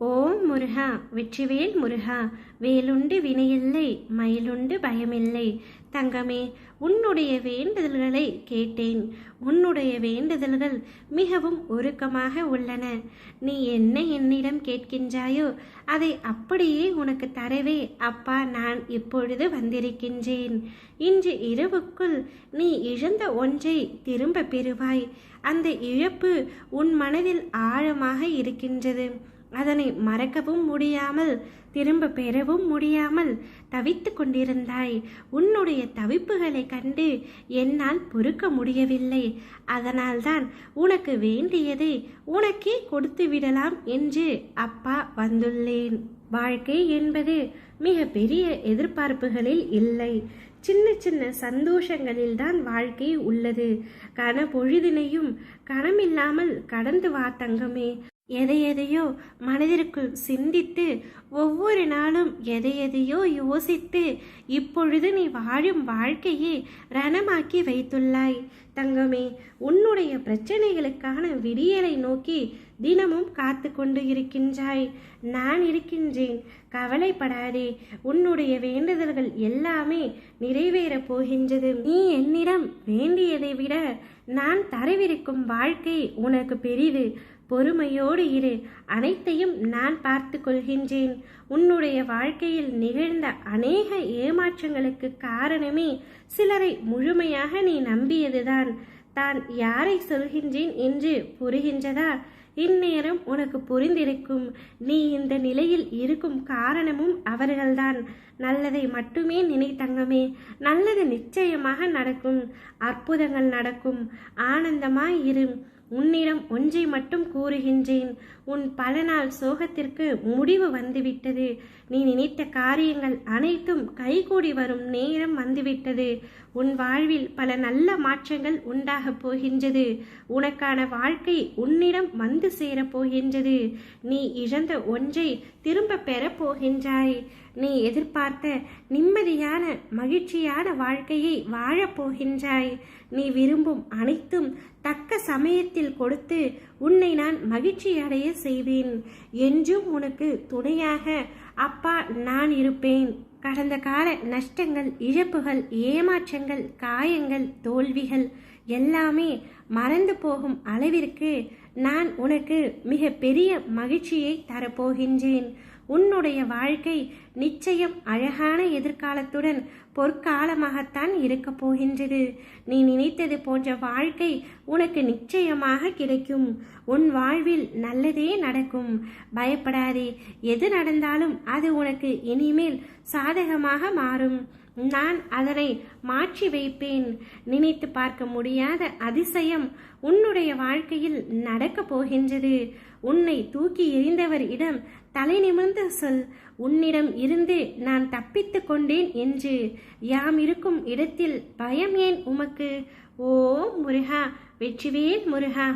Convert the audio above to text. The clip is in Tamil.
ஓம் முருகா, வெற்றிவேல் முருகா. வேலுண்டு வினையில்லை, மயிலுண்டு பயமில்லை. தங்கமே, உன்னுடைய வேண்டுதல்களை கேட்டேன். உன்னுடைய வேண்டுதல்கள் மிகவும் உருக்கமாக உள்ளன. நீ என்ன என்னிடம் கேட்கின்றாயோ அதை அப்படியே உனக்கு தரவே அப்பா நான் இப்பொழுது வந்திருக்கின்றேன். இன்று இரவுக்குள் நீ இழந்த ஒன்றை திரும்ப பெறுவாய். அந்த இழப்பு உன் மனதில் ஆழமாக இருக்கின்றது. அதனை மறக்கவும் முடியாமல் திரும்ப பெறவும் முடியாமல் தவித்து கொண்டிருந்தாய். உன்னுடைய தவிப்புகளை கண்டு என்னால் பொறுக்க முடியவில்லை. அதனால்தான் உனக்கு வேண்டியதை உனக்கே கொடுத்து விடலாம் என்று அப்பா வந்துள்ளேன். வாழ்க்கை என்பது மிக பெரிய எதிர்பார்ப்புகளில் இல்லை, சின்ன சின்ன சந்தோஷங்களில்தான் வாழ்க்கை உள்ளது. கனப்பொழுதினையும் கனமில்லாமல் கடந்து வா தங்கமே. எதையெதையோ மனதிற்குள் சிந்தித்து ஒவ்வொரு நாளும் எதையெதையோ யோசித்து இப்பொழுது நீ வாழும் வாழ்க்கையை ரணமாக்கி வைத்துள்ளாய் தங்கமே. உன்னுடைய பிரச்சனைகளுக்கான விடியலை நோக்கி தினமும் காத்து கொண்டு இருக்கின்றாய். நான் இருக்கின்றேன், கவலைப்படாதே. உன்னுடைய வேண்டுதல்கள் எல்லாமே நிறைவேறப் போகின்றது. நீ என்னிடம் வேண்டியதை விட நான் தரவிருக்கும் வாழ்க்கை உனக்கு பெரிது. பொறுமையோடு இரு, அனைத்தையும் நான் பார்த்து கொள்கின்றேன். உன்னுடைய வாழ்க்கையில் நிகழ்ந்த அநேக ஏமாற்றங்களுக்கு காரணமே சிலரை முழுமையாக நீ நம்பியதுதான். தான் யாரை சொல்கின்றேன் என்று புரிகின்றதா? இந்நேரம் உனக்கு புரிந்திருக்கும். நீ இந்த நிலையில் இருக்கும் காரணமும் அவர்கள்தான். நல்லதை மட்டுமே நினை தங்கமே. நல்லது நிச்சயமாக நடக்கும். அற்புதங்கள் நடக்கும். ஆனந்தமாய் இரு. உன்னிடம் ஒன்றை மட்டும் கூறுகின்றேன். உன் பல நாள் சோகத்திற்கு முடிவு வந்துவிட்டது. நீ நினைத்த காரியங்கள் அனைத்தும் கைகூடி வரும் நேரம் வந்துவிட்டது. உன் வாழ்வில் பல நல்ல மாற்றங்கள் உண்டாகப் போகின்றது. உனக்கான வாழ்க்கை உன்னிடம் வந்து சேரப் போகின்றது. நீ இழந்த ஒன்றை திரும்ப பெறப் போகின்றாய். நீ எதிர்பார்த்த நிம்மதியான மகிழ்ச்சியான வாழ்க்கையை வாழப்போகின்றாய். நீ விரும்பும் அனைத்தும் தக்க சமயத்தில் கொடுத்து உன்னை நான் மகிழ்ச்சி அடைய செய்வேன். என்றும் உனக்கு துணையாக அப்பா நான் இருப்பேன். கடந்த கால நஷ்டங்கள், இழப்புகள், ஏமாற்றங்கள், காயங்கள், தோல்விகள் எல்லாமே மறந்து போகும் அளவிற்கு நான் உனக்கு மிக பெரிய மகிழ்ச்சியை தரப்போகின்றேன். உன்னுடைய வாழ்க்கை நிச்சயம் அழகான எதிர்காலத்துடன் பொற்காலமாகத்தான் இருக்க போகின்றது. நீ நினைத்தது போன்ற வாழ்க்கை உனக்கு நிச்சயமாக கிடைக்கும். உன் வாழ்வில் நல்லதே நடக்கும். பயப்படாதே. எது நடந்தாலும் அது உனக்கு இனிமேல் சாதகமாக மாறும். நான் அதனை மாற்றி வைப்பேன். நினைத்து பார்க்க முடியாத அதிசயம் உன்னுடைய வாழ்க்கையில் நடக்கப் போகின்றது. உன்னை தூக்கி எறிந்தவரிடம் தலை நிமிர்ந்து சொல், உன்னிடம் இருந்து நான் தப்பித்து கொண்டேன் என்று. யாம் இருக்கும் இடத்தில் பயம் ஏன் உமக்கு? ஓம் முருகா, வெற்றிவேல் முருகா.